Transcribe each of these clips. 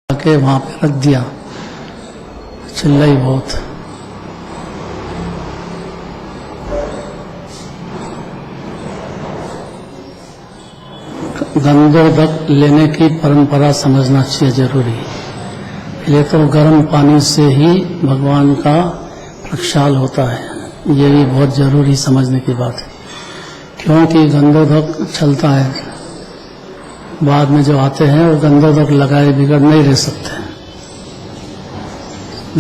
के वहां पे रख दिया, चिल्लाई बहुत। गंधोदक लेने की परंपरा समझना चाहिए, जरूरी। पहले तो गर्म पानी से ही भगवान का प्रक्षाल होता है, ये भी बहुत जरूरी समझने की बात है। क्योंकि गंधोदक चलता है, बाद में जो आते हैं वो गंधोदक लगाए बिगड़ नहीं रह सकते।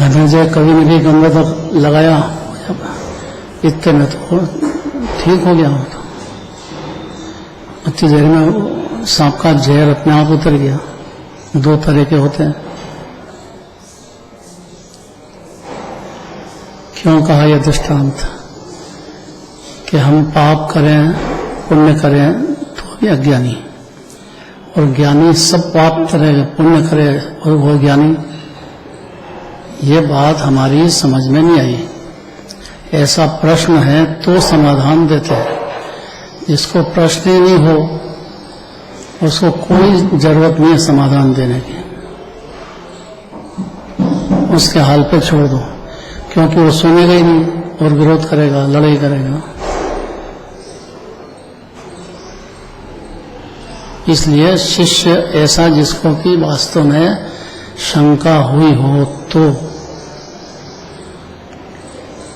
धनंजय कवि ने भी गंधोदक लगाया, इतने में तो ठीक हो गया। तो इतनी देर में सांप का जहर अपने आप उतर गया। दो तरह के होते हैं। क्यों कहा यह दृष्टांत कि हम पाप करें पुण्य करें तो भी अज्ञानी, और ज्ञानी सब पाप करे पुण्य करे और वो ज्ञानी, ये बात हमारी समझ में नहीं आई। ऐसा प्रश्न है तो समाधान देते हैं। जिसको प्रश्न ही नहीं हो उसको कोई जरूरत नहीं है समाधान देने की, उसके हाल पे छोड़ दो, क्योंकि वो सुनेगा ही नहीं और विरोध करेगा, लड़ाई करेगा। इसलिए शिष्य ऐसा जिसको कि वास्तव में शंका हुई हो तो,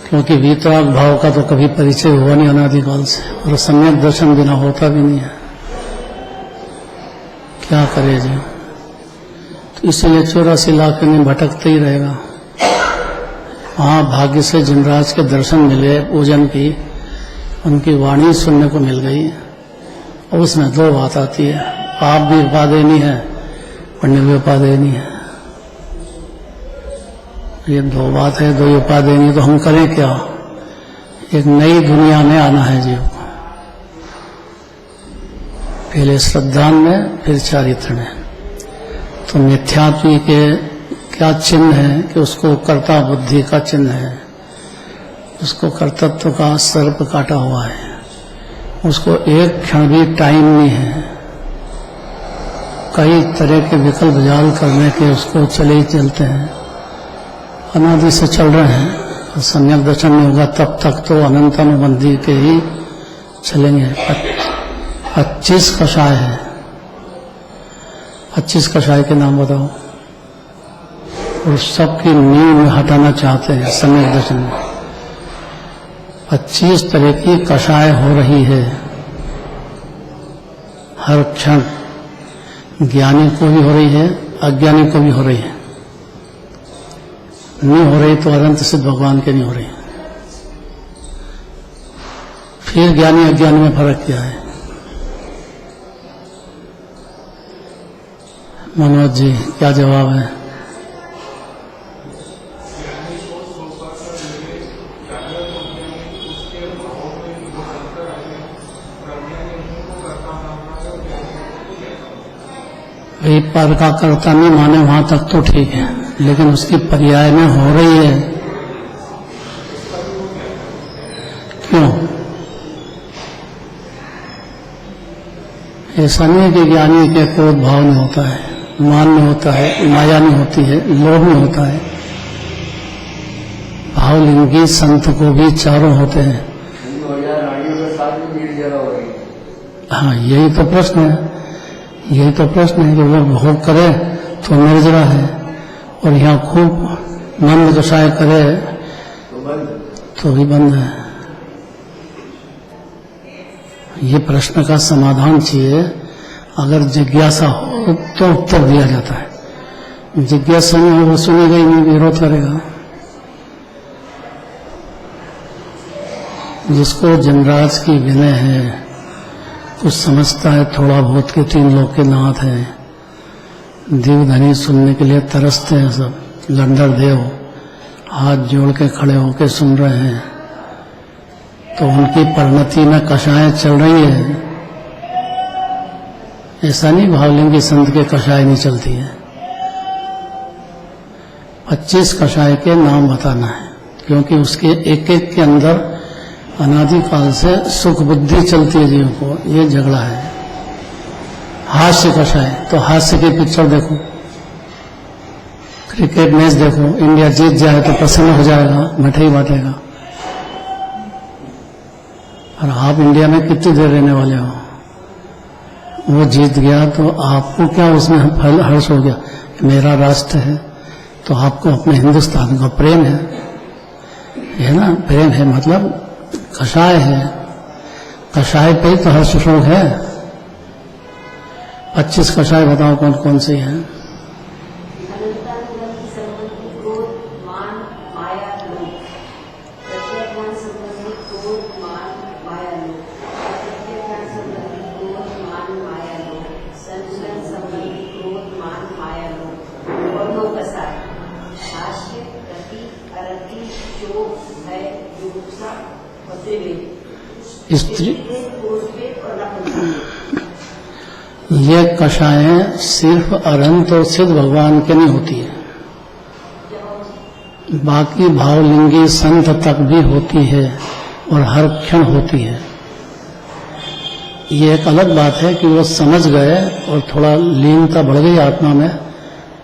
क्योंकि वीतराग भाव का तो कभी परिचय हुआ नहीं अनादिकाल से, और सम्यक दर्शन बिना होता भी नहीं है। क्या करे जी? तो इसलिए 84 लाख में भटकते ही रहेगा। वहां भाग्य से जिनराज के दर्शन मिले, पूजन की, उनकी वाणी सुनने को मिल गई। और उसमें दो बात आती है, पाप भी उपादेय नहीं है, पुण्य भी उपादेय नहीं है। ये दो बात है, दो उपादेय नहीं, तो हम करें क्या? एक नई दुनिया में आना है जीव को, पहले श्रद्धा में फिर चारित्र में। तो मिथ्यात्व के क्या चिन्ह है कि उसको कर्ता बुद्धि का चिन्ह है, उसको कर्तृत्व का सर्प काटा हुआ है, उसको एक क्षण भी टाइम नहीं है। कई तरह के विकल्प जाल करने के उसको चले ही चलते हैं, अनादि से चल रहे हैं। और सम्यक दर्शन नहीं होगा तब तक तो अनंत अनुबंधी के ही चलेंगे। 25 कषाय है, 25 कषाय के नाम बताओ। और सबकी नींव हटाना चाहते हैं सम्यक दर्शन में। 25 तरह की कषाय हो रही है हर क्षण। ज्ञानी को भी हो रही है, अज्ञानी को भी हो रही है। नहीं हो रही तो अनंत सिद्ध भगवान के नहीं हो रही। फिर ज्ञानी अज्ञानी में फर्क क्या है? मनोज जी क्या जवाब है? वही पर का कर्ता नहीं माने वहां तक तो ठीक है, लेकिन उसकी पर्याय में हो रही है। क्यों? ऐसा नहीं है कि ज्ञानी के क्रोध भाव नहीं होता है, मान नहीं होता है, माया नहीं होती है, लोभ नहीं होता है। भावलिंगी संत को भी चारों होते हैं। हाँ, यही तो प्रश्न है। यही तो प्रश्न है कि वो भोग करे तो निर्जरा है, और यहाँ खूब मंद कषाय करे तो भी बंद है। ये प्रश्न का समाधान चाहिए। अगर जिज्ञासा हो तो उत्तर दिया जाता है। जिज्ञासा नहीं हो वो सुनेगा ही नहीं, विरोध करेगा। जिसको जनराज की विनय है, कुछ समझता है, थोड़ा बहुत के 3 लोग के नाथ है, देवधनी सुनने के लिए तरसते हैं सब। गंधर देव हाथ जोड़ के खड़े होके सुन रहे हैं, तो उनकी परिणति में कषाय चल रही है। ऐसा नहीं भावलिंगी संत के कषाय नहीं चलती है। 25 कषाय के नाम बताना है, क्योंकि उसके एक एक के अंदर अनादिकाल से सुख बुद्धि चलती है जीव को। ये झगड़ा है। हास्य कषाय, तो हास्य की पिक्चर देखो, क्रिकेट मैच देखो, इंडिया जीत जाए तो प्रसन्न हो जाएगा, मिठाई बांटेगा। और आप इंडिया में कितनी देर रहने वाले हो? वो जीत गया तो आपको क्या उसमें हर्ष हो गया? मेरा राष्ट्र है, तो आपको अपने हिंदुस्तान का प्रेम है ना? प्रेम है मतलब कषाय है, कषाय पे तो हर्ष शोक है। 25 कषाय बताओ कौन कौन सी है? स्त्री ये कषायें सिर्फ अनंत और सिद्ध भगवान के नहीं होती है, बाकी भावलिंगी संत तक भी होती है और हर क्षण होती है। ये एक अलग बात है कि वो समझ गए और थोड़ा लीनता बढ़ गई आत्मा में,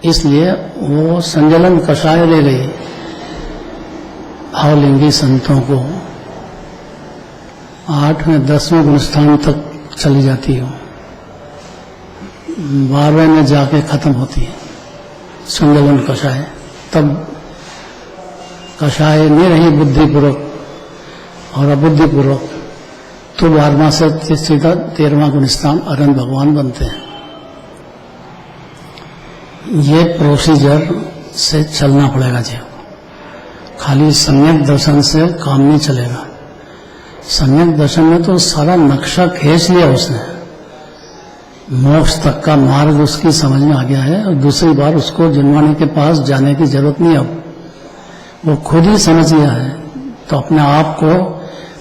इसलिए वो संजलन कषाय ले गई भावलिंगी संतों को। 8वें 10वें गुणस्थान तक चली जाती हो, 12वें में जाके खत्म होती है संजलन कषाय। तब कषाय नहीं रही बुद्धिपूर्वक और अबुद्धिपूर्वक, तो 12वां से सीधा 13वां गुणस्थान अनंत भगवान बनते हैं। ये प्रोसीजर से चलना पड़ेगा जी, खाली सम्यक दर्शन से काम नहीं चलेगा। सम्यक दर्शन में तो सारा नक्शा खींच लिया उसने, मोक्ष तक का मार्ग उसकी समझ में आ गया है, और दूसरी बार उसको जिनवाणी के पास जाने की जरूरत नहीं, अब वो खुद ही समझ गया है। तो अपने आप को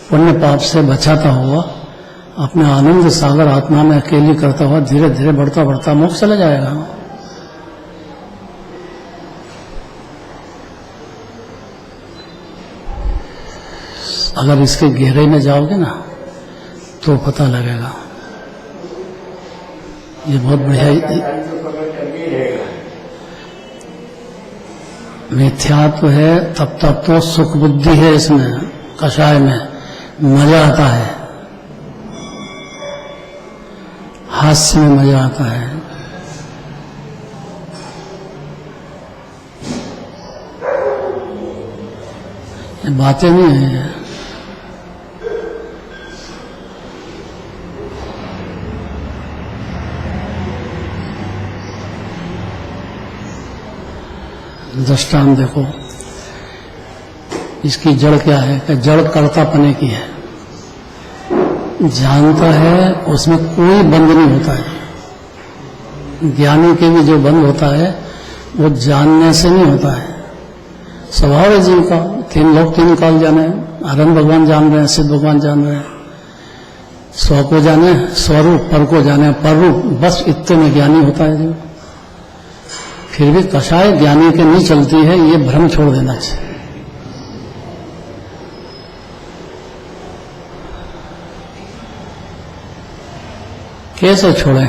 पुण्य पाप से बचाता हुआ, अपने आनंद सागर आत्मा में अकेली करता हुआ धीरे धीरे बढ़ता बढ़ता मोक्ष चला जाएगा। अगर इसके गहरे में जाओगे ना तो पता लगेगा। ये बहुत बढ़िया मिथ्यात्व है, तब तक तो सुख बुद्धि है इसमें, कषाय में मजा आता है, हास्य में मजा आता है। ये बातें नहीं है, दृष्टांत देखो, इसकी जड़ क्या है? कि जड़ कर्तापने की है, जानता है उसमें कोई बंध नहीं होता है। ज्ञानी के भी जो बंध होता है वो जानने से नहीं होता है, स्वभाव है जीव का। 3 लोग 3 काल जाने, अनंत भगवान जान रहे हैं, सिद्ध भगवान जान रहे हैं, स्व को जाने स्वरूप, पर को जाने पररूप, बस इतने में ज्ञानी होता है जीव। फिर भी कषाय ज्ञानी के नहीं चलती है, ये भ्रम छोड़ देना चाहिए। कैसे छोड़े?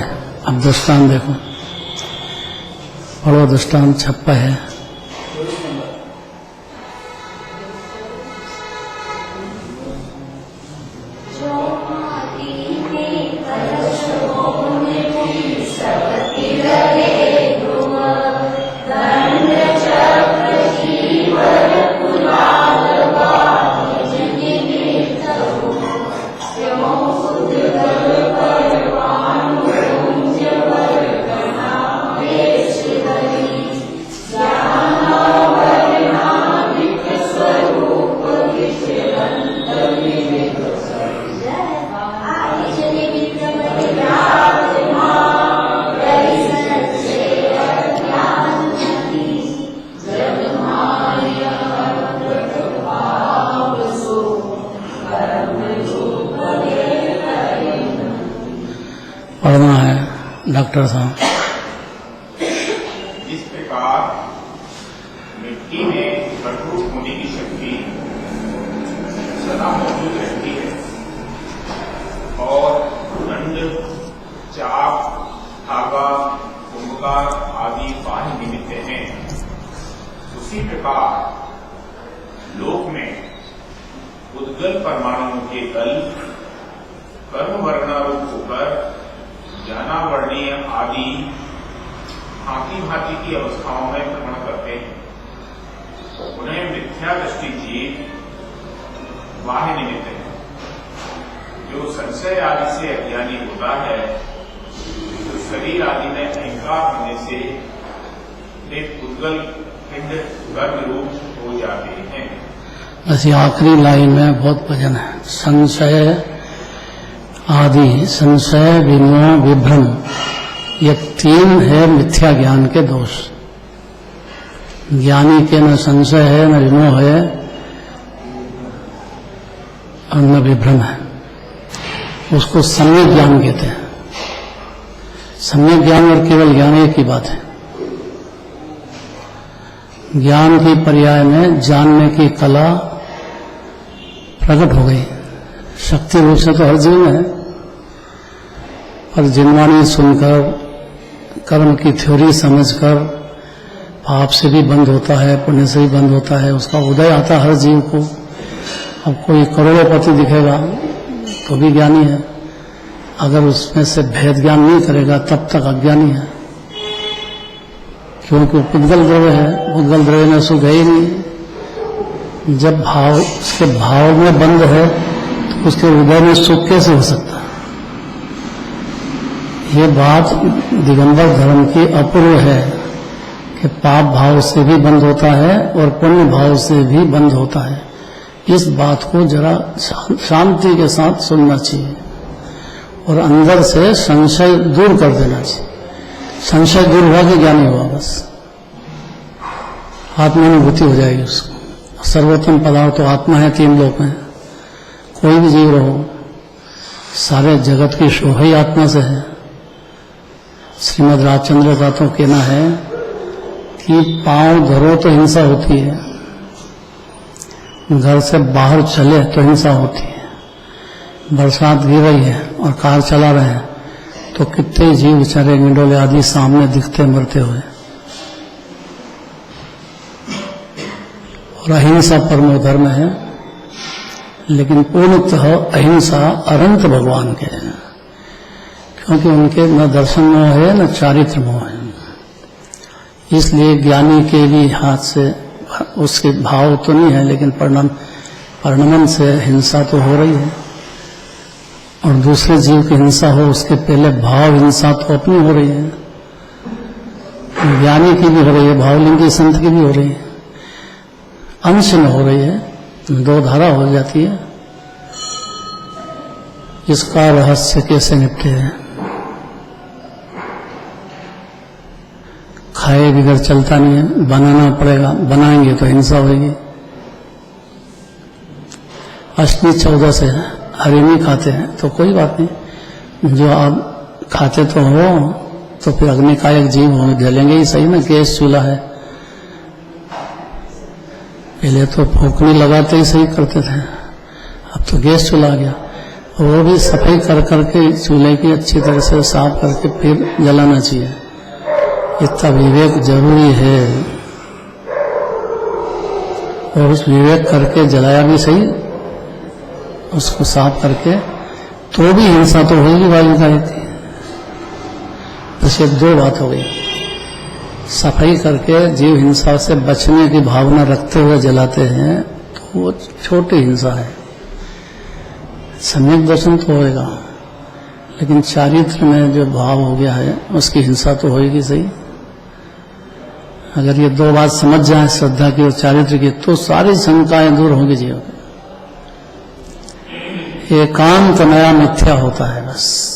अब दृष्टांत देखो, पढ़ो दृष्टांत 56 है। पढ़ना है डॉक्टर साहब। इस प्रकार मिट्टी में भरपूर होने की शक्ति सदा मौजूद रहती है और दंड, चाप, धागा, कुंभकार आदि बाह्य निमित्त हैं, उसी प्रकार लोक में उद्गल परमाणुओं के कल कर्म वर्णारूप होकर ज्ञानावर्णीय आदि भांति भांति की अवस्थाओं में भ्रमण करते हैं। उन्हें मिथ्या दृष्टि जीव बाह्य निमित्त है। जो संशय आदि से अज्ञानी होता है तो शरीर आदि में अहंकार होने से एक उद्गल पिंड गर्भ रूप हो जाते हैं। ऐसी आखिरी लाइन में बहुत वजन है। संशय आदि, संशय, विमोह, विभ्रम, ये तीन है मिथ्या ज्ञान के दोष। ज्ञानी के न संशय है, न विमोह है और न विभ्रम है। उसको सम्यक ज्ञान कहते हैं। सम्यक ज्ञान और केवल ज्ञान एक ही बात है। ज्ञान की पर्याय में जानने की कला प्रकट हो गई। शक्ति रूप से तो हर जीव में है, पर जिनवाणी सुनकर, कर्म की थ्योरी समझकर पाप से भी बंद होता है, पुण्य से भी बंद होता है, उसका उदय आता हर जीव को। अब कोई करोड़पति दिखेगा तो भी ज्ञानी है, अगर उसमें से भेद ज्ञान नहीं करेगा तब तक अज्ञानी है, क्योंकि उद्गल द्रव्य है। उद्गल द्रव्य में सुख है ही नहीं। जब भाव उसके भाव में बंद है तो उसके हृदय में सुख कैसे हो सकता है? ये बात दिगंबर धर्म की अपूर्व है कि पाप भाव से भी बंद होता है और पुण्य भाव से भी बंद होता है। इस बात को जरा शांति के साथ सुनना चाहिए और अंदर से संशय दूर कर देना चाहिए। संशय दूर हुआ कि ज्ञानी हुआ, बस आत्मानुभूति हो जाएगी उसको। सर्वोत्तम पदार्थ तो आत्मा है तीन लोक में। कोई भी जीव रहो, सारे जगत की शोभा ही आत्मा से है। श्रीमद् राजचंद्र का तो कहना है कि पांव धरो तो हिंसा होती है, घर से बाहर चले तो हिंसा होती है। बरसात गिर रही है और कार चला रहे हैं तो कितने जीव बेचारे गिंडोले आदि सामने दिखते मरते हुए। और अहिंसा परमो धर्म है, लेकिन पूर्णतः अहिंसा अनंत भगवान के हैं, क्योंकि उनके न दर्शन मोह है न चारित्र मोह है। इसलिए ज्ञानी के भी हाथ से उसके भाव तो नहीं है, लेकिन परिणमन से हिंसा तो हो रही है। और दूसरे जीव की हिंसा हो उसके पहले भाव हिंसा तो अपनी हो रही है। ज्ञानी की भी हो रही है, भावलिंगी संत की भी हो रही है, अंश में हो रही है, दो धारा हो जाती है। इसका रहस्य कैसे निपटे हैं? खाए बिगड़ चलता नहीं है, बनाना पड़ेगा, बनाएंगे तो हिंसा होगी। अष्टमी 14 से हरी नहीं खाते हैं तो कोई बात नहीं, जो आप खाते तो हो तो फिर अग्नि का एक जीव हो, जलेंगे ही सही ना। गैस चूल्हा है, पहले तो फूकने लगाते ही सही करते थे, अब तो गैस चूल्हा आ गया। वो भी सफाई कर करके चूल्हे की अच्छी तरह से साफ करके फिर जलाना चाहिए। इतना विवेक जरूरी है, और उस विवेक करके जलाया भी सही, उसको साफ करके, तो भी हिंसा तो होगी वायु का। बस ये दो बात हो गई। सफाई करके जीव हिंसा से बचने की भावना रखते हुए जलाते हैं तो वो छोटी हिंसा है। सम्यक दर्शन तो होएगा, लेकिन चारित्र में जो भाव हो गया है उसकी हिंसा तो होएगी सही। अगर ये दो बात समझ जाए, श्रद्धा की और चारित्र की, तो सारी शंकाएं दूर होंगी जीवन में। एकांत नया मिथ्या होता है बस।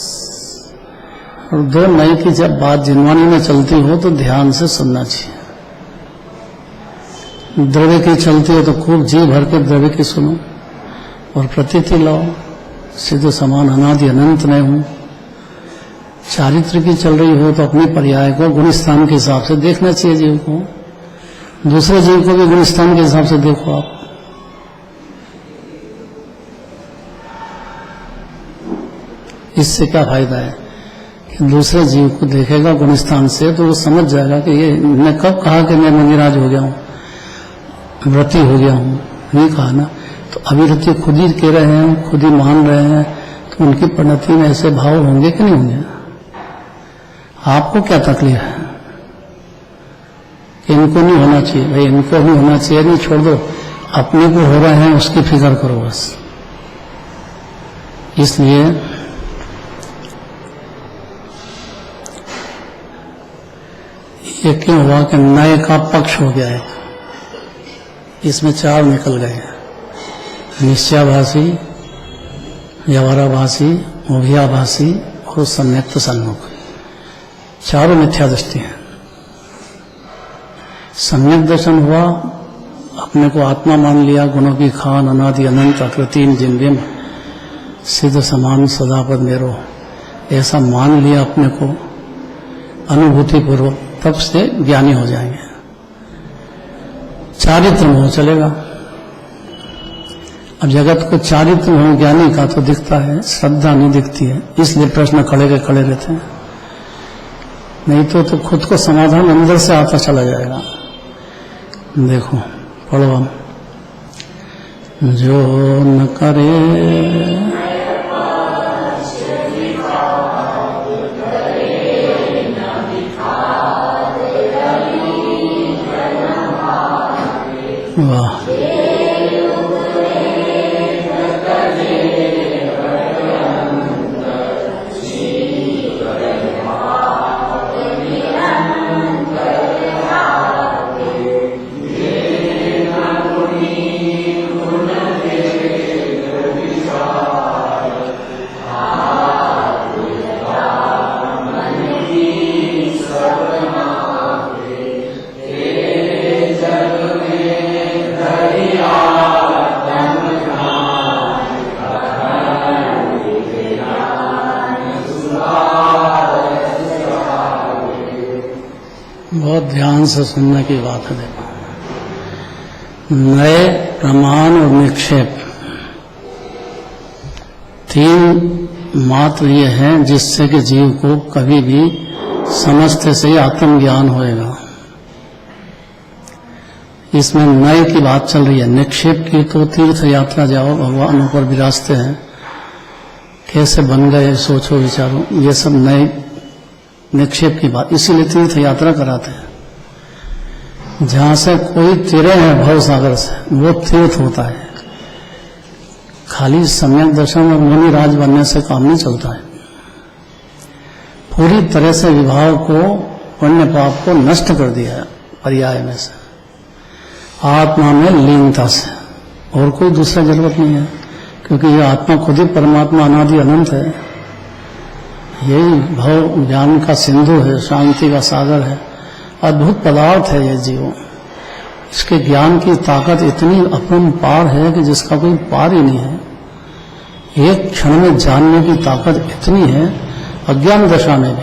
और दो नई की जब बात जिनवानी में चलती हो तो ध्यान से सुनना चाहिए। द्रव्य की चलती हो तो खूब जी भर के द्रव्य की सुनो और प्रतीति लाओ, सिद्ध समान अनादि अनंत नहीं हूं। चारित्र की चल रही हो तो अपने पर्याय को गुणस्थान के हिसाब से देखना चाहिए जीव को, दूसरे जीव को भी गुणस्थान के हिसाब से देखो आप। इससे क्या फायदा है कि दूसरे जीव को देखेगा गुणस्थान से तो वो समझ जाएगा कि ये मैं कब कहा कि मैं मंदिराज हो गया हूं। व्रती हो गया हूँ, नहीं कहा ना। तो अविरति खुद ही कह रहे हैं, खुद ही मान रहे हैं, तो उनकी परिणति में ऐसे भाव होंगे कि नहीं होंगे? आपको क्या तकलीफ है कि इनको नहीं होना चाहिए? भाई इनको भी होना चाहिए, नहीं छोड़ दो, अपने को हो रहे हैं उसकी फिक्र करो बस। इसलिए ये क्यों हुआ कि नए का पक्ष हो गया है, इसमें चार निकल गए हैं, निश्चयाभासी, व्यवहाराभासी, उभयाभासी और सम्यक्त सन्मुख। चारों मिथ्या दृष्टि है। सम्यक दर्शन हुआ, अपने को आत्मा मान लिया, गुणों की खान, अनादि अनंत अकृतिम जिनबिम सिद्ध समान सदापद मेरो, ऐसा मान लिया अपने को अनुभूति पूर्वक, तब से ज्ञानी हो जाएंगे। चारित्र मोह चलेगा। अब जगत को चारित्र मोह ज्ञानी का तो दिखता है, श्रद्धा नहीं दिखती है, इसलिए प्रश्न खड़े के खड़े रहते हैं। नहीं तो खुद को समाधान अंदर से आता चला जाएगा। देखो पढ़ो हम, जो न करे वाह, बहुत ध्यान से सुनने की बात है। देखो, नए, प्रमाण और निक्षेप, तीन मात्र ये हैं जिससे कि जीव को कभी भी समझते से ही आत्मज्ञान होएगा। इसमें नए की बात चल रही है। निक्षेप की तो तीर्थ यात्रा जाओ, भगवान ऊपर विराजते हैं, कैसे बन गए सोचो विचारो, ये सब नए निक्षेप की बात। इसीलिए तीर्थ यात्रा कराते हैं। जहां से कोई तिरे हैं भव सागर से, वो तीर्थ होता है। खाली सम्यक दर्शन और मुनि राज बनने से काम नहीं चलता है। पूरी तरह से विभाव को, पुण्य पाप को नष्ट कर दिया है पर्याय में से, आत्मा में लीनता से। और कोई दूसरा जरूरत नहीं है, क्योंकि ये आत्मा खुद ही परमात्मा अनादि अनंत है। यही भव ज्ञान का सिंधु है, शांति का सागर है, अद्भुत पदार्थ है ये जीव। इसके ज्ञान की ताकत इतनी अपरंपार है कि जिसका कोई पार ही नहीं है। एक क्षण में जानने की ताकत इतनी है, अज्ञान दशा में भी।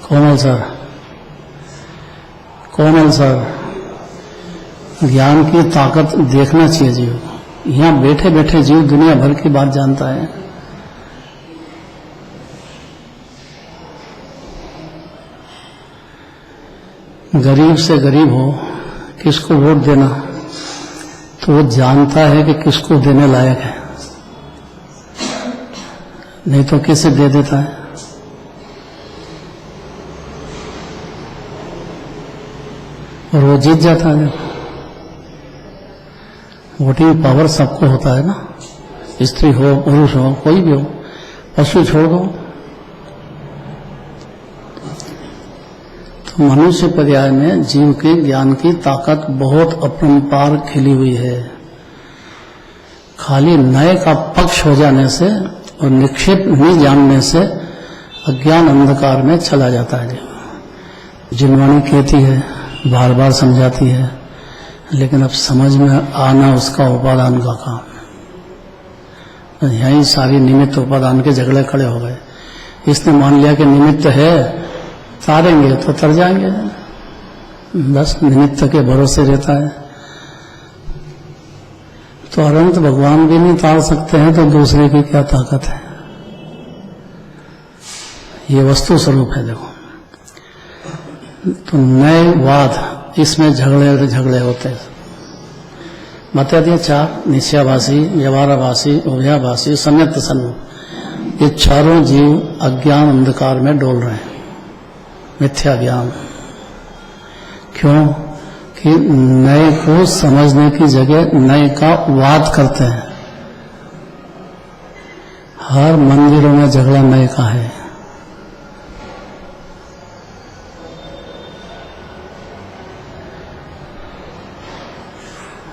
कोमल सर, ज्ञान की ताकत देखना चाहिए जीव को। यहां बैठे बैठे जीव दुनिया भर की बात जानता है। गरीब से गरीब हो, किसको वोट देना, तो वो जानता है कि किसको देने लायक है, नहीं तो किसे दे देता है। और वो जीत जाता है। वोटिंग पावर सबको होता है ना, स्त्री हो, पुरुष हो, कोई भी हो, पशु छोड़ दो। तो मनुष्य पर्याय में जीव के ज्ञान की ताकत बहुत अपरंपार खिली हुई है। खाली नए का पक्ष हो जाने से और निक्षेप नहीं जानने से अज्ञान अंधकार में चला जाता है। जिनवाणी कहती है, बार बार समझाती है, लेकिन अब समझ में आना उसका उपादान का काम है। यही सारी निमित्त उपादान के झगड़े खड़े हो गए। इसने मान लिया कि निमित्त है, तारेंगे तो तर जाएंगे, बस निमित्त के भरोसे रहता है। तो अनंत भगवान भी नहीं तार सकते हैं, तो दूसरे की क्या ताकत है। ये वस्तु स्वरूप है। देखो, तो नयवाद, इसमें झगड़े होते हैं। बता दिया 4, निश्चयाभासी, व्यवहाराभासी, उभयाभासी, सम्यक्त सन्मुख। ये चारों जीव अज्ञान अंधकार में डोल रहे हैं, मिथ्या ज्ञान। क्यों? कि नए को समझने की जगह नए का वाद करते हैं। हर मंदिरों में झगड़ा नए का है।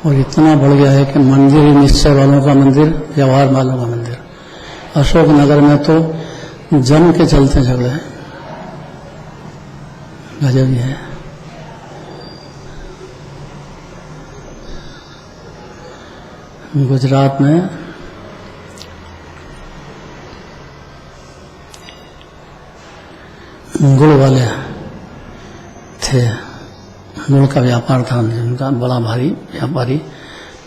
और इतना बढ़ गया है कि मंदिर ही निश्चय वालों का मंदिर, व्यवहार वालों का मंदिर। अशोक नगर में तो जम के चलते झगड़े, गजब ही है। गुजरात में गुड़ वाले थे, गुड़ का व्यापार था उनका, बड़ा भारी व्यापारी,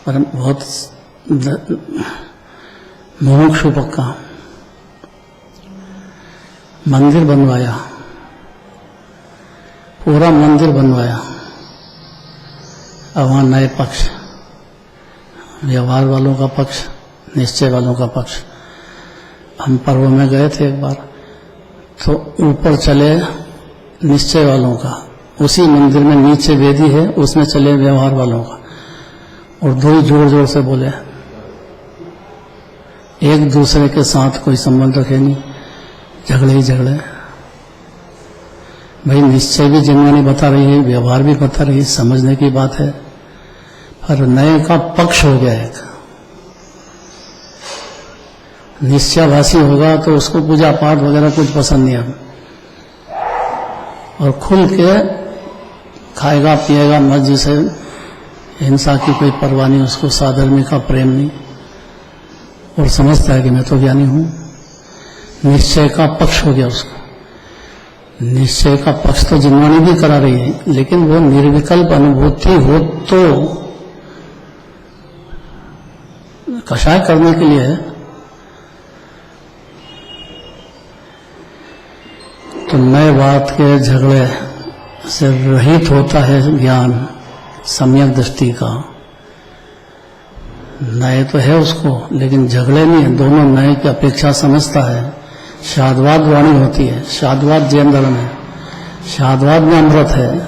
पर बहुत मुमुक्षु पक्का। मंदिर बनवाया, पूरा मंदिर बनवाया। अब वहां नए पक्ष, व्यवहार वालों का पक्ष, निश्चय वालों का पक्ष। हम पर्व में गए थे एक बार, तो ऊपर चले निश्चय वालों का, उसी मंदिर में नीचे वेदी है, उसमें चले व्यवहार वालों का, और दो ही जोर जोर से बोले। एक दूसरे के साथ कोई संबंध रखे नहीं, झगड़े ही झगड़े। भाई निश्चय भी जिन्होंने बता रही है, व्यवहार भी बता रही है, समझने की बात है, पर नए का पक्ष हो गया एक। निश्चयभासी होगा तो उसको पूजा पाठ वगैरह कुछ पसंद नहीं है, और खुल के खाएगा पिएगा, मर्जी से, हिंसा की कोई परवाह नहीं उसको, साधर्मी का प्रेम नहीं, और समझता है कि मैं तो ज्ञानी हूं। निश्चय का पक्ष हो गया उसको। निश्चय का पक्ष तो जिन्वाणी भी करा रही है, लेकिन वो निर्विकल्प अनुभूति हो तो कषाय करने के लिए है। तो नए बात के झगड़े से रहित होता है ज्ञान सम्यक दृष्टि का। नए तो है उसको, लेकिन झगड़े नहीं है, दोनों नए की अपेक्षा समझता है। शादवाद वाणी होती है, शादवाद जैन धर्म है, शादवाद में अमृत है,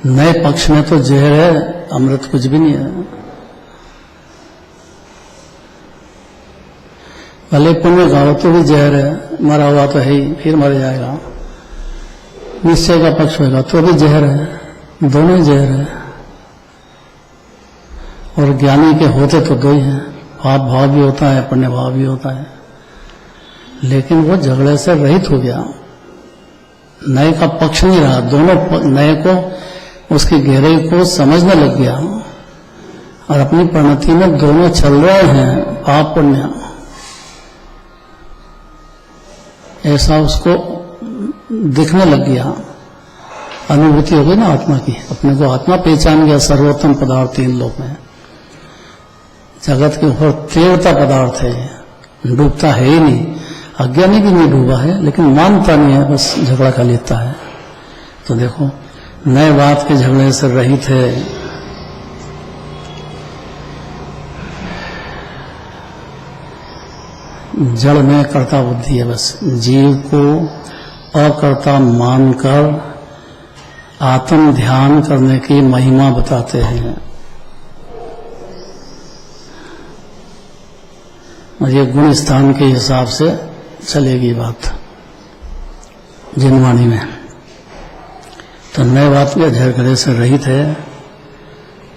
नए पक्ष में तो जहर है, अमृत कुछ भी नहीं है। भले पुण्य गाओ तो भी जहर है, मरा हुआ तो है ही, फिर मर जाएगा। निश्चय का पक्ष होगा तो भी जहर है, दोनों जहर है। और ज्ञानी के होते तो दो ही हैं, पाप भाव भी होता है, पुण्य भाव भी होता है, लेकिन वो झगड़े से रहित हो गया, नए का पक्ष नहीं रहा। दोनों नए को, उसकी गहराई को समझने लग गया, और अपनी परिणति में दोनों चल रहे हैं, पाप पुण्य। ऐसा उसको दिखने लग गया, अनुभूति हो गई ना आत्मा की, अपने को आत्मा पहचान गया, सर्वोत्तम पदार्थ तीन लोक में। जगत के ऊपर तीव्रता पदार्थ है, डूबता है ही नहीं। अज्ञानी भी नहीं डूबा है, लेकिन मानता नहीं है, बस झगड़ा कर लेता है। तो देखो नए बात के झगड़े से रहित है। जड़ में कर्ता बुद्धि है, बस जीव को अकर्ता मानकर आत्म ध्यान करने की महिमा बताते हैं। और ये गुण स्थान के हिसाब से चलेगी बात जिनवाणी में। तो नए बात के झगड़े से रहित है।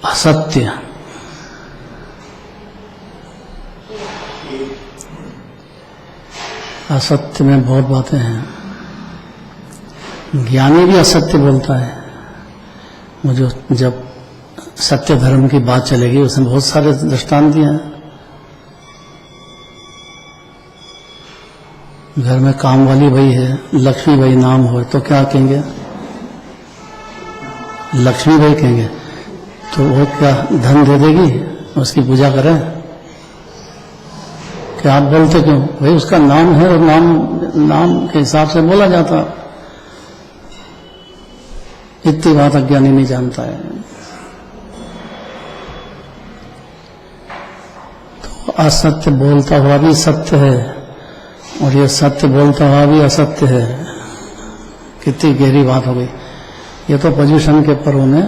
असत्य, असत्य में बहुत बातें हैं। ज्ञानी भी असत्य बोलता है। मुझे जब सत्य धर्म की बात चलेगी, उसमें बहुत सारे दृष्टांत दिए हैं। घर में काम वाली भाई है, लक्ष्मी भाई नाम हो तो क्या कहेंगे? लक्ष्मी भाई कहेंगे। तो वो क्या धन दे देगी, उसकी पूजा करें? क्या आप बोलते क्यों? भाई उसका नाम है, और नाम के हिसाब से बोला जाता। इतनी बात अज्ञानी नहीं जानता है। तो असत्य बोलता हुआ भी सत्य है और ये सत्य बोलता हुआ भी असत्य है। कितनी गहरी बात हो गई। ये तो पर्युषण के पर्व में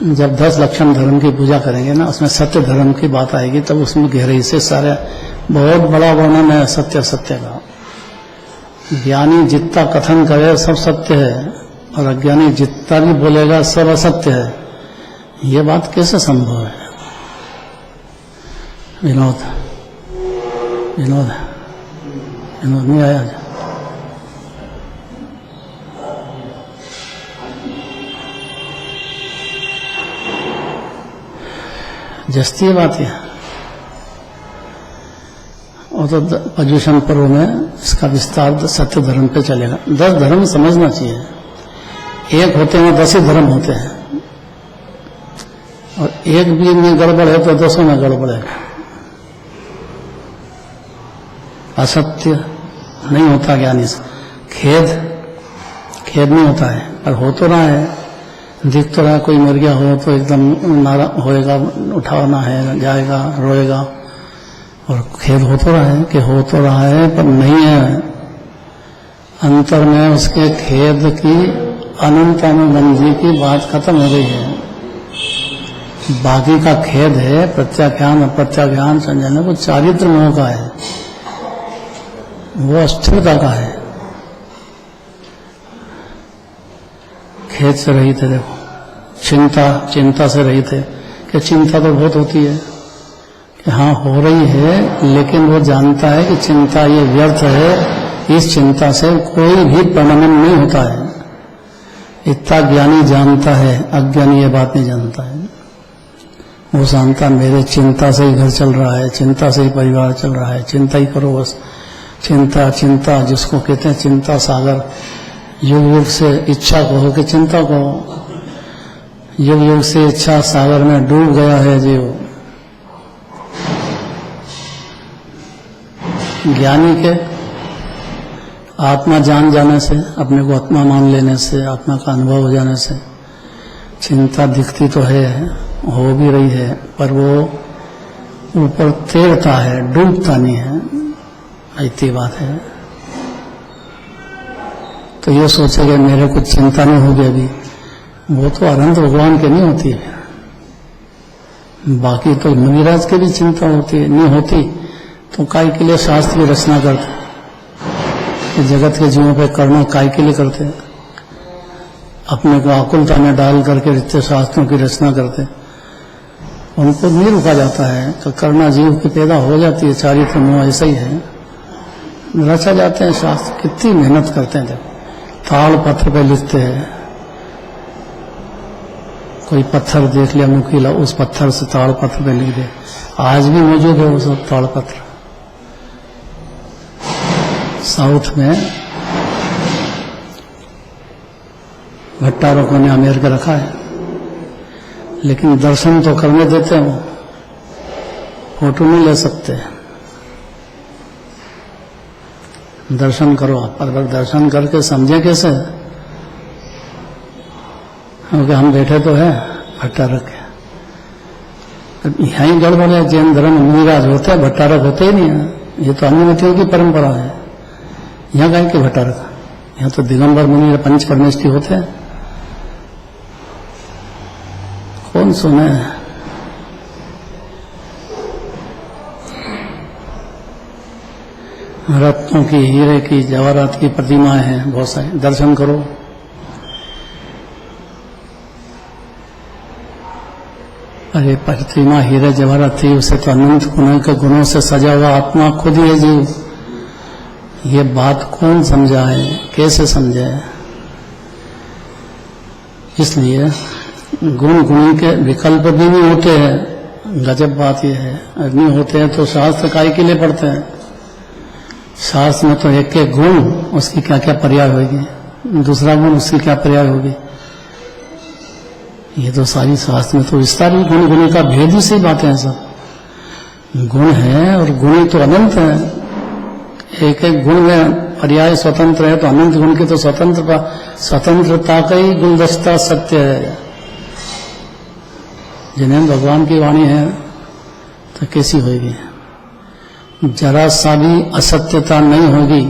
जब 10 लक्षण धर्म की पूजा करेंगे ना, उसमें सत्य धर्म की बात आएगी, तब उसमें गहराई से सारे बहुत बड़ा वर्णन है सत्य सत्य का। ज्ञानी जितना कथन करे सब सत्य है और अज्ञानी जितना भी बोलेगा सब असत्य है। ये बात कैसे संभव है? विनोद विनोद विनोद नहीं आया? जस्ती बात है। और तो पर्युषण पर्व में इसका विस्तार सत्य धर्म पे चलेगा। 10 धर्म समझना चाहिए। एक होते हैं 10 ही धर्म होते हैं, और एक भी में गड़बड़ है तो 10 में गड़बड़ है। असत्य नहीं होता ज्ञानी से। खेद नहीं होता है, पर हो तो रहा है, दिख तो रहा है। कोई मर गया हो तो एकदम नारा होएगा, उठाना है, जाएगा, रोएगा, और खेद हो तो रहा है कि हो तो रहा है पर नहीं है। अंतर में उसके खेद की अनंत अनुबंधी की बात खत्म हो गई है। बाकी का खेद है प्रत्याख्यान अप्रत्याख्यान संजय, वो चारित्र मोह का है, वो अस्थिरता का है। खेद से रहित है। देखो चिंता से रहित है कि चिंता तो बहुत होती है कि हाँ हो रही है, लेकिन वो जानता है कि चिंता ये व्यर्थ है, इस चिंता से कोई भी परिणाम नहीं होता है। इतना ज्ञानी जानता है, अज्ञानी ये बात नहीं जानता है। वो जानता मेरे चिंता से ही घर चल रहा है, चिंता से ही परिवार चल रहा है, चिंता ही करो बस। चिंता चिंता जिसको कहते हैं चिंता सागर, युग युग से इच्छा कहो कि चिंता कहो, युग युग से इच्छा सागर में डूब गया है जीव। ज्ञानी के आत्मा जान जाने से, अपने को आत्मा मान लेने से, आत्मा का अनुभव हो जाने से चिंता दिखती तो है, हो भी रही है, पर वो ऊपर तैरता है, डूबता नहीं है। इतनी बात है। तो ये सोचेगा मेरे को चिंता नहीं होगी अभी, वो तो अनंत भगवान के नहीं होती है। बाकी तो मुनिराज के भी चिंता होती है, नहीं होती तो काय के लिए शास्त्र की रचना करते, जगत के जीवों पे कर्म काय के लिए करते, अपने को आकुलता में डाल करके रित्य शास्त्रों की रचना करते। उनको नहीं रुका जाता है तो करना जीव की पैदा हो जाती है। चारित्र मोह ऐसा ही है, रचा जाते हैं शास्त्र। कितनी मेहनत करते हैं, ताड़ पत्थर पे लिखते हैं। कोई पत्थर देख लिया नुकीला, उस पत्थर से ताड़ पत्थर पे लिख दे। आज भी मौजूद है वो सब ताड़ पत्थर। साउथ में भट्टारकों ने अमेर के रखा है, लेकिन दर्शन तो करने देते हैं, वो फोटो नहीं ले सकते। दर्शन करो आप, पर दर्शन करके समझे कैसे? क्योंकि हम बैठे तो है भट्टारक है, यहाँ ही गड़बड़ है। जैन धर्म मुनिराज होते हैं, भट्टारक होते ही नहीं है। ये तो अनुमतियों की परंपरा है। यहाँ कहीं के भट्टारक, यहाँ तो दिगंबर मुनि पंच परमेष्ठी होते हैं। कौन सुने? रत्नों की, हीरे की, जवाहरात की प्रतिमाएं हैं बहुत सारी, दर्शन करो। अरे प्रतिमा हीरे जवाहरात थी, उसे तो अनंत गुणों के गुणों से सजा हुआ आत्मा खुद ही है जीव। ये बात कौन समझाए, कैसे समझाए? इसलिए गुण गुणी के विकल्प भी नहीं होते हैं। गजब बात यह है, नहीं होते हैं तो शास्त्र काय के लिए पढ़ते हैं? शास्त्र में तो एक एक गुण, उसकी क्या क्या पर्याय होगी, दूसरा गुण उसकी क्या पर्याय होगी। ये तो सारी शास्त्र में तो विस्तार ही गुण गुणी का भेद ही सी बातें हैं। सब गुण है और गुणी तो अनंत है। एक एक गुण में पर्याय स्वतंत्र है तो अनंत गुण की तो स्वतंत्रता का ही गुलदस्ता सत्य है। जिन्हें भगवान की वाणी है तो कैसी होगी? जरा सा भी असत्यता नहीं होगी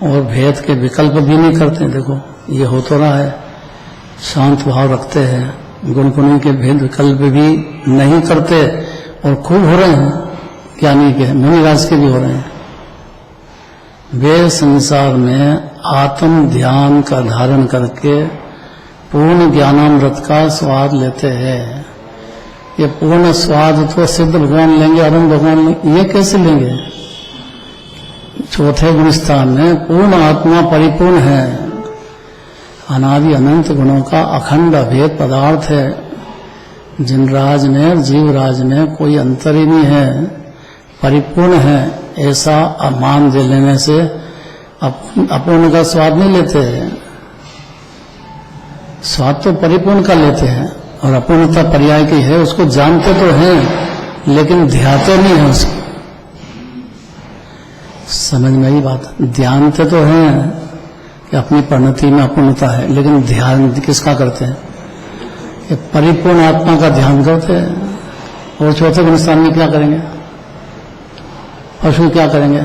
और भेद के विकल्प भी नहीं करते। देखो ये हो तो रहा है, शांत भाव रखते हैं, गुण गुणी के भेद विकल्प भी नहीं करते और खूब हो रहे हैं, ज्ञानी के मुनिराज के भी हो रहे हैं। वे संसार में आत्म ध्यान का धारण करके पूर्ण ज्ञानामृत का स्वाद लेते हैं। ये पूर्ण स्वाद तो सिद्ध भगवान लेंगे, अरुण भगवान लेंगे, ये कैसे लेंगे? चौथे गुण स्थान में पूर्ण आत्मा परिपूर्ण है, अनादि अनंत गुणों का अखंड अभेद पदार्थ है। जिनराज में जीवराज में कोई अंतर ही नहीं है, परिपूर्ण है। ऐसा मान दे लेने से अपूर्ण का स्वाद नहीं लेते हैं, स्वाद तो परिपूर्ण का लेते हैं। और अपूर्णता पर्याय की है, उसको जानते तो हैं लेकिन ध्याते नहीं है उसको। समझ में आई बात? ध्यानते तो हैं कि अपनी परिणति में अपूर्णता है, लेकिन ध्यान किसका करते हैं? कि परिपूर्ण आत्मा का ध्यान करते हैं। और चौथे गुण स्थान में क्या करेंगे? पशु क्या करेंगे?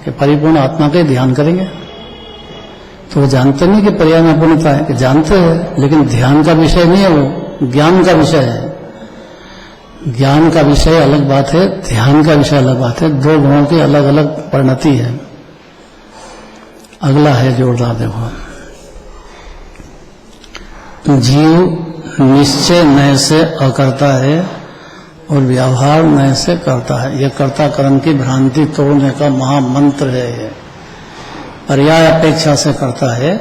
कि परिपूर्ण आत्मा का ध्यान करेंगे। तो वो जानते नहीं कि पर्याय में अपूर्णता है, कि जानते हैं लेकिन ध्यान का विषय नहीं है, वो ज्ञान का विषय है। ज्ञान का विषय अलग बात है, ध्यान का विषय अलग बात है। दो गुणों की अलग अलग परिणति है। अगला है जोरदार, देखो, जीव निश्चय नय से अकर्ता है और व्यवहार नय से करता है। यह कर्ता कर्म की भ्रांति तोड़ने का महामंत्र है। ये पर्याय अपेक्षा से करता है,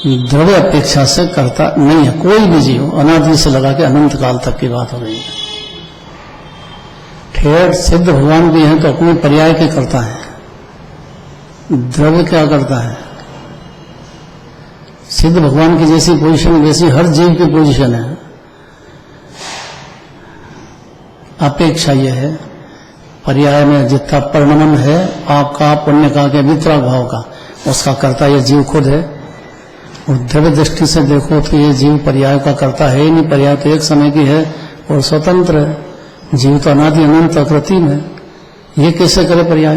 द्रव्य अपेक्षा से करता नहीं है। कोई भी जीव अनादि से लगा के अनंत काल तक की बात हो रही है। ठेठ सिद्ध भगवान भी हैं तो अपने पर्याय के करता है। द्रव्य क्या करता है? सिद्ध भगवान की जैसी पोजीशन वैसी हर जीव की पोजीशन है। अपेक्षा यह है, पर्याय में जितना परिणमन है पाप का पुण्य का के वितराग भाव का, उसका करता यह जीव खुद है। और द्रव्य दृष्टि से देखो तो ये जीव पर्याय का करता है ही नहीं। पर्याय तो एक समय की है और स्वतंत्र है। जीव तो अनादि अनंत अकृत्रिम है, ये कैसे करे पर्याय?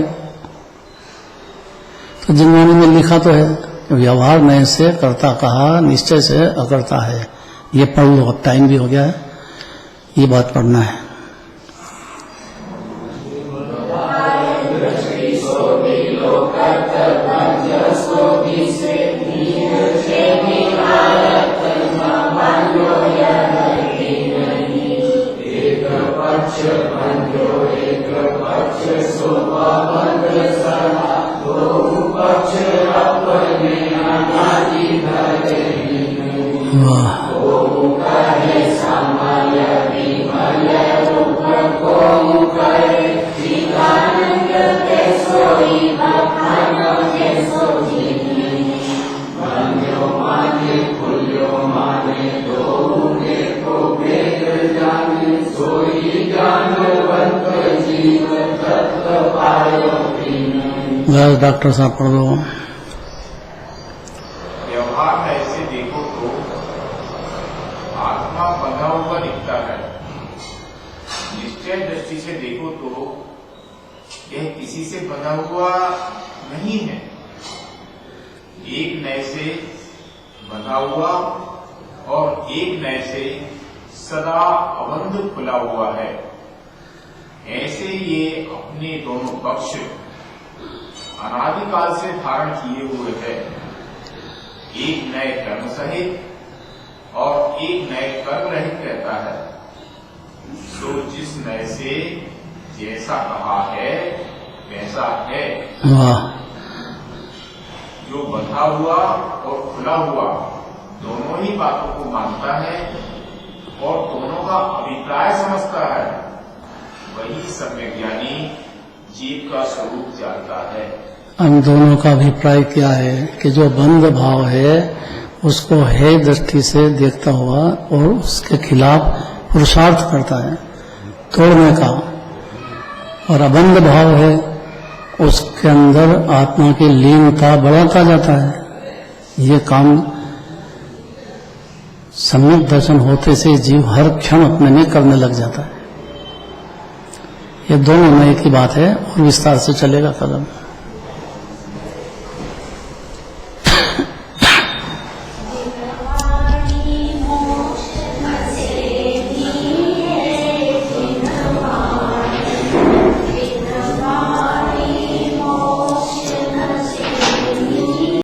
तो जिनवाणी में लिखा तो है, व्यवहार नय से करता कहा, निश्चय से अकर्ता है। ये पढ़ लो, अब टाइम भी हो गया है, ये बात पढ़ना है। डॉक्टर साहब पढ़ दो। व्यवहार में ऐसे देखो तो आत्मा बंधा हुआ दिखता है, निश्चय दृष्टि से देखो तो यह किसी से बंधा हुआ नहीं है। एक नए से बंधा हुआ और एक नए से सदा अबंध खुला हुआ है। ऐसे ये अपने दोनों पक्ष अनादिकाल से धारण किए हुए हैं। एक नए कर्म सहित और एक नए कर्म रहित रहता है। तो जिस नए से जैसा कहा है वैसा है। जो बंधा हुआ और खुला हुआ दोनों ही बातों को मानता है और दोनों का अभिप्राय समझता है, वही सम्यक ज्ञानी जीव का स्वरूप जानता है। हम दोनों का अभिप्राय क्या है कि जो बंध भाव है उसको है दृष्टि से देखता हुआ और उसके खिलाफ पुरुषार्थ करता है, तोड़ने का और अबंध भाव है, उसके अंदर आत्मा की लीनता बढ़ाता जाता है। ये काम सम्यक दर्शन होते से जीव हर क्षण अपने में करने लग जाता है। ये दोनों में एक ही बात है और विस्तार से चलेगा कदम।